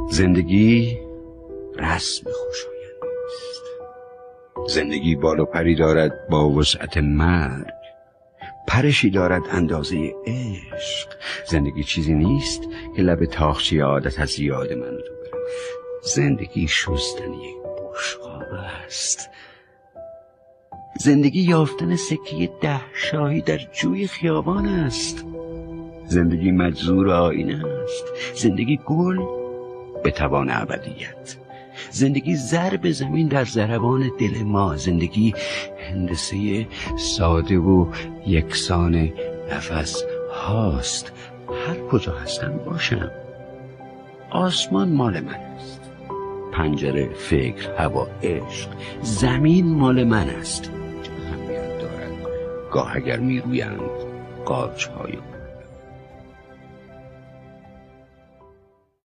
زندگی رسم خوشایند است. زندگی بال و پری دارد با وسعت مرگ، پرشی دارد اندازه عشق. زندگی چیزی نیست که لب تاخچه عادت از یاد من و تو بره. زندگی شستن یک بشقاب است. زندگی یافتن سکه 10 شاهی در جوی خیابان است. زندگی مجذور آینه است. زندگی گل به توان ابدیت. زندگی ضرب زمین در ضربان دل ما. زندگی هندسه ساده و یکسان نفس هاست. هر کجا هستم باشم. آسمان مال من است، پنجره فکر، هوا عشق، زمین مال من است. چه اهمیت دارد گاه اگر میرویند قارچ‌های